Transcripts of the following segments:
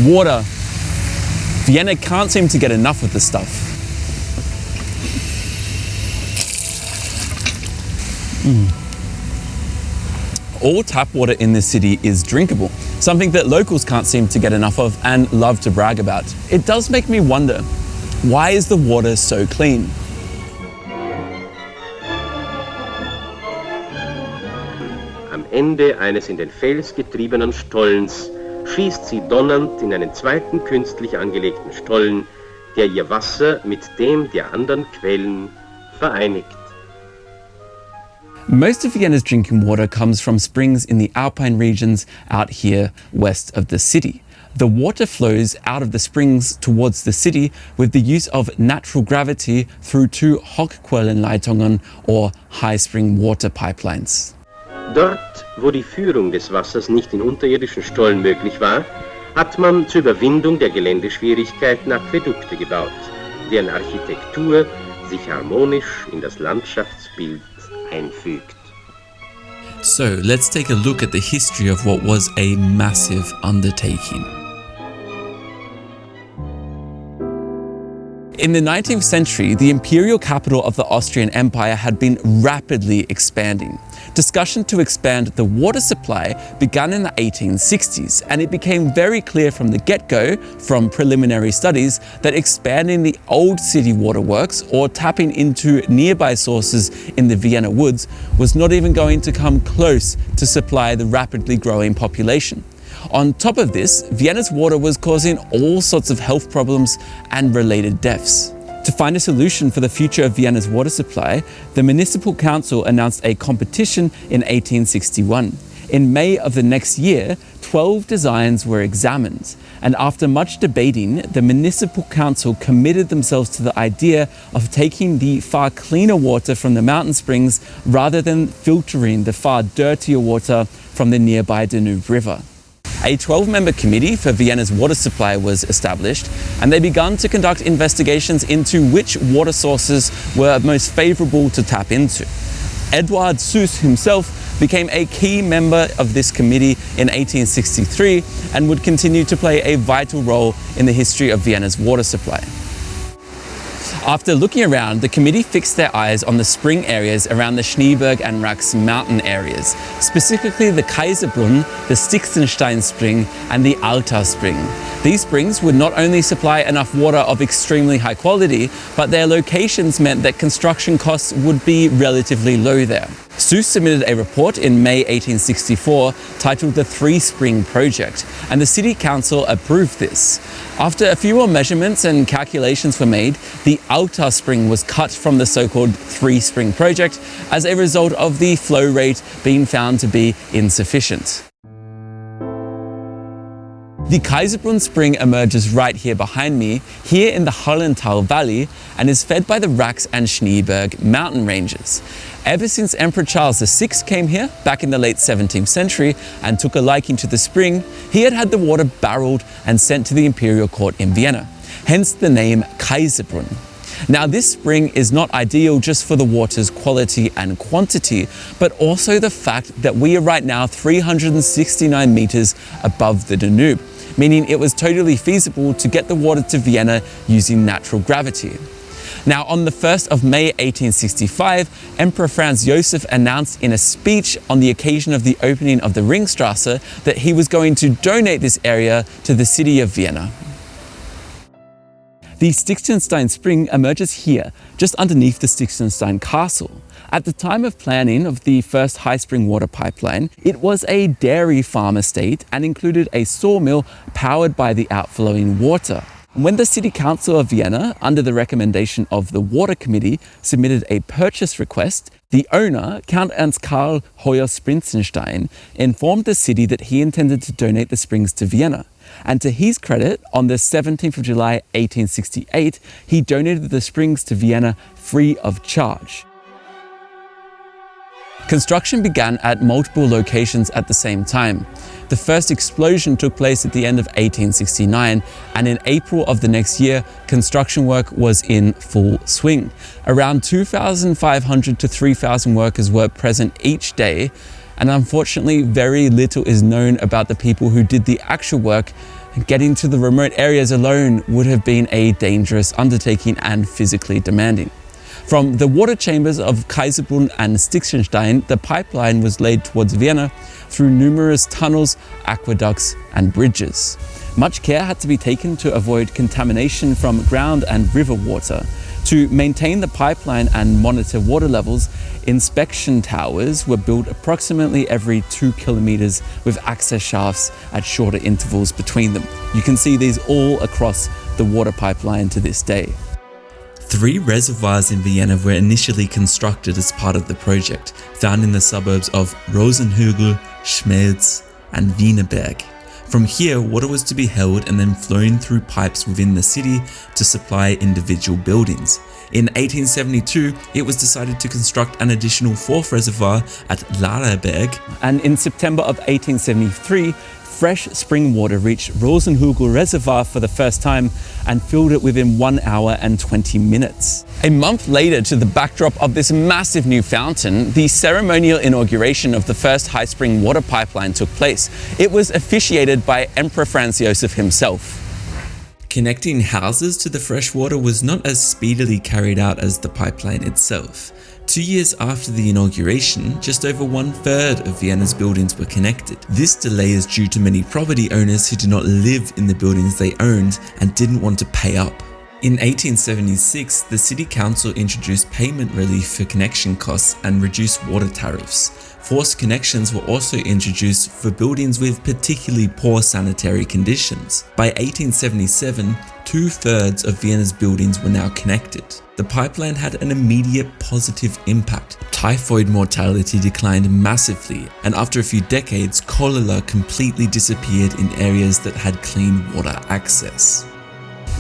Water. Vienna can't seem to get enough of this stuff. All tap water in this city is drinkable, something that locals can't seem to get enough of and love to brag about. It does make me wonder, why is the water so clean? Am Ende eines in den Fels getriebenen Stollens schießt sie donnernd in einen zweiten künstlich angelegten Stollen, der ihr Wasser mit dem der anderen Quellen vereinigt. Most of Vienna's drinking water comes from springs in the Alpine regions out here west of the city. The water flows out of the springs towards the city with the use of natural gravity through two Hochquellenleitungen or high spring water pipelines. Dort, wo die Führung des Wassers nicht in unterirdischen Stollen möglich war, hat man zur Überwindung der Geländeschwierigkeiten Aquädukte gebaut, deren Architektur sich harmonisch in das Landschaftsbild einfügt. So let's take a look at the history of what was a massive undertaking. In the 19th century, the imperial capital of the Austrian Empire had been rapidly expanding. Discussion to expand the water supply began in the 1860s, and it became very clear from the get-go, from preliminary studies, that expanding the old city waterworks or tapping into nearby sources in the Vienna woods was not even going to come close to supply the rapidly growing population. On top of this, Vienna's water was causing all sorts of health problems and related deaths. To find a solution for the future of Vienna's water supply, the municipal council announced a competition in 1861. In May of the next year, 12 designs were examined, and after much debating, the municipal council committed themselves to the idea of taking the far cleaner water from the mountain springs rather than filtering the far dirtier water from the nearby Danube River. A 12-member committee for Vienna's water supply was established, and they began to conduct investigations into which water sources were most favorable to tap into. Eduard Süß himself became a key member of this committee in 1863 and would continue to play a vital role in the history of Vienna's water supply. After looking around, the committee fixed their eyes on the spring areas around the Schneeberg and Rax mountain areas, specifically the Kaiserbrunn, the Stichtenstein Spring and the Altar Spring. These springs would not only supply enough water of extremely high quality, but their locations meant that construction costs would be relatively low there. Süß submitted a report in May 1864 titled the Three Spring Project, and the City Council approved this. After a few more measurements and calculations were made, the Altar Spring was cut from the so-called Three Spring Project as a result of the flow rate being found to be insufficient. The Kaiserbrunn Spring emerges right here behind me, here in the Hollental Valley, and is fed by the Rax and Schneeberg mountain ranges. Ever since Emperor Charles VI came here back in the late 17th century and took a liking to the spring, he had had the water barreled and sent to the imperial court in Vienna, hence the name Kaiserbrunn. Now this spring is not ideal just for the water's quality and quantity, but also the fact that we are right now 369 meters above the Danube, meaning it was totally feasible to get the water to Vienna using natural gravity. Now, on the 1st of May 1865, Emperor Franz Joseph announced in a speech on the occasion of the opening of the Ringstrasse that he was going to donate this area to the city of Vienna. The Stichtenstein Spring emerges here, just underneath the Stichtenstein Castle. At the time of planning of the first high spring water pipeline, it was a dairy farm estate and included a sawmill powered by the outflowing water. When the City Council of Vienna, under the recommendation of the Water Committee, submitted a purchase request, the owner, Count Ernst Karl Hoyer-Sprinzenstein, informed the city that he intended to donate the springs to Vienna. And to his credit, on the 17th of July 1868, he donated the springs to Vienna free of charge. Construction began at multiple locations at the same time. The first explosion took place at the end of 1869, and in April of the next year, construction work was in full swing. Around 2,500 to 3,000 workers were present each day, and unfortunately very little is known about the people who did the actual work, Getting to the remote areas alone would have been a dangerous undertaking and physically demanding. From the water chambers of Kaiserbrunn and Sticksenstein, the pipeline was laid towards Vienna through numerous tunnels, aqueducts and bridges. Much care had to be taken to avoid contamination from ground and river water. To maintain the pipeline and monitor water levels, inspection towers were built approximately every 2 kilometers with access shafts at shorter intervals between them. You can see these all across the water pipeline to this day. 3 reservoirs in Vienna were initially constructed as part of the project, found in the suburbs of Rosenhügel, Schmelz and Wienerberg. From here, water was to be held and then flown through pipes within the city to supply individual buildings. In 1872, it was decided to construct an additional 4th reservoir at Laderberg. And in September of 1873, fresh spring water reached Rosenhügel Reservoir for the first time and filled it within 1 hour and 20 minutes. A month later, to the backdrop of this massive new fountain, the ceremonial inauguration of the first high spring water pipeline took place. It was officiated by Emperor Franz Joseph himself. Connecting houses to the fresh water was not as speedily carried out as the pipeline itself. 2 years after the inauguration, just over 1/3 of Vienna's buildings were connected. This delay is due to many property owners who did not live in the buildings they owned and didn't want to pay up. In 1876, the city council introduced payment relief for connection costs and reduced water tariffs. Forced connections were also introduced for buildings with particularly poor sanitary conditions. By 1877, 2/3 of Vienna's buildings were now connected. The pipeline had an immediate positive impact. Typhoid mortality declined massively, and after a few decades, cholera completely disappeared in areas that had clean water access.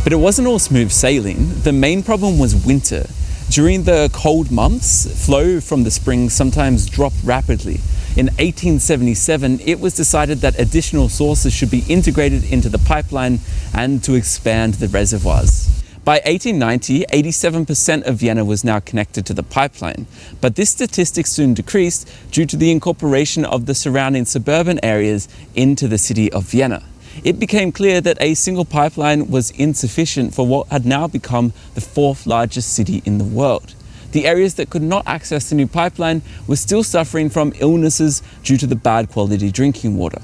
But it wasn't all smooth sailing. The main problem was winter. During the cold months, flow from the springs sometimes dropped rapidly. In 1877, it was decided that additional sources should be integrated into the pipeline and to expand the reservoirs. By 1890, 87% of Vienna was now connected to the pipeline, but this statistic soon decreased due to the incorporation of the surrounding suburban areas into the city of Vienna. It became clear that a single pipeline was insufficient for what had now become the 4th largest city in the world. The areas that could not access the new pipeline were still suffering from illnesses due to the bad quality drinking water.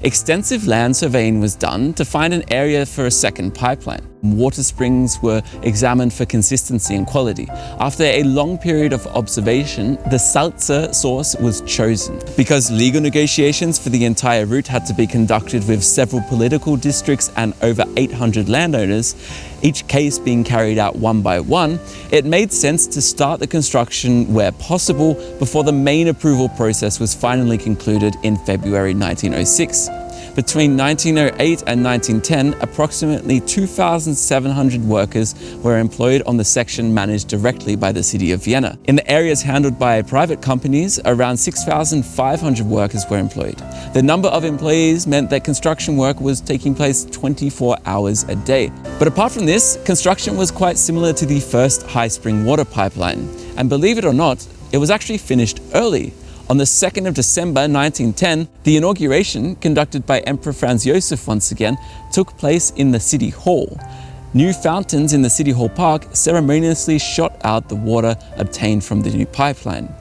Extensive land surveying was done to find an area for a second pipeline. Water springs were examined for consistency and quality. After a long period of observation, the Salzer source was chosen. Because legal negotiations for the entire route had to be conducted with several political districts and over 800 landowners, each case being carried out one by one, it made sense to start the construction where possible before the main approval process was finally concluded in February 1906. Between 1908 and 1910, approximately 2,700 workers were employed on the section managed directly by the city of Vienna. In the areas handled by private companies, around 6,500 workers were employed. The number of employees meant that construction work was taking place 24 hours a day. But apart from this, construction was quite similar to the first high spring water pipeline. And believe it or not, it was actually finished early. On the 2nd of December 1910, the inauguration, conducted by Emperor Franz Joseph once again, took place in the City Hall. New fountains in the City Hall Park ceremoniously shot out the water obtained from the new pipeline.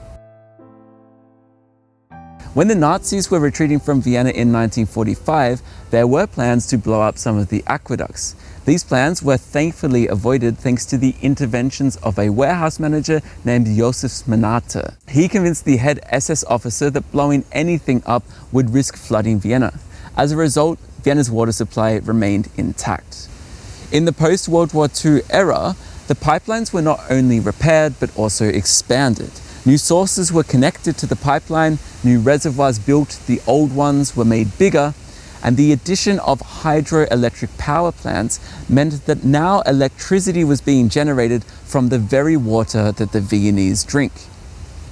When the Nazis were retreating from Vienna in 1945, there were plans to blow up some of the aqueducts. These plans were thankfully avoided thanks to the interventions of a warehouse manager named Josef Smenata. He convinced the head SS officer that blowing anything up would risk flooding Vienna. As a result, Vienna's water supply remained intact. In the post-World War II era, the pipelines were not only repaired but also expanded. New sources were connected to the pipeline, new reservoirs built, the old ones were made bigger, and the addition of hydroelectric power plants meant that now electricity was being generated from the very water that the Viennese drink.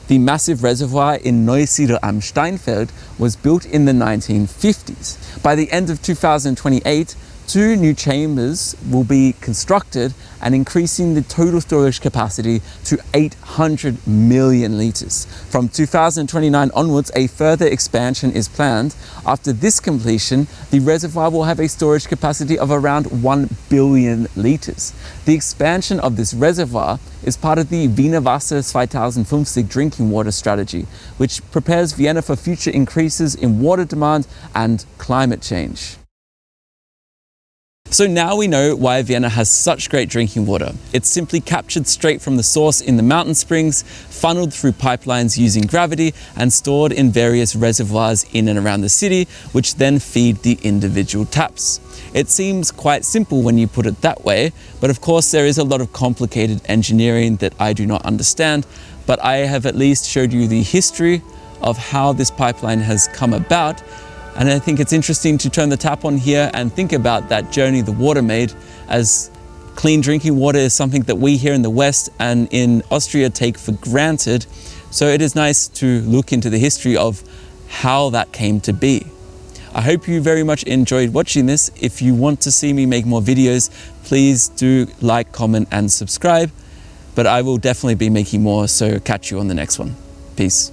The massive reservoir in Neusiedl am Steinfeld was built in the 1950s. By the end of 2028, 2 new chambers will be constructed and increasing the total storage capacity to 800 million litres. From 2029 onwards, a further expansion is planned. After this completion, the reservoir will have a storage capacity of around 1 billion litres. The expansion of this reservoir is part of the Wiener Wasser 2050 drinking water strategy, which prepares Vienna for future increases in water demand and climate change. So now we know why Vienna has such great drinking water. It's simply captured straight from the source in the mountain springs, funneled through pipelines using gravity, and stored in various reservoirs in and around the city, which then feed the individual taps. It seems quite simple when you put it that way, but of course there is a lot of complicated engineering that I do not understand, but I have at least showed you the history of how this pipeline has come about. And I think it's interesting to turn the tap on here and think about that journey the water made, as clean drinking water is something that we here in the West and in Austria take for granted. So it is nice to look into the history of how that came to be. I hope you very much enjoyed watching this. If you want to see me make more videos, please do like, comment and subscribe. But I will definitely be making more, so catch you on the next one. Peace.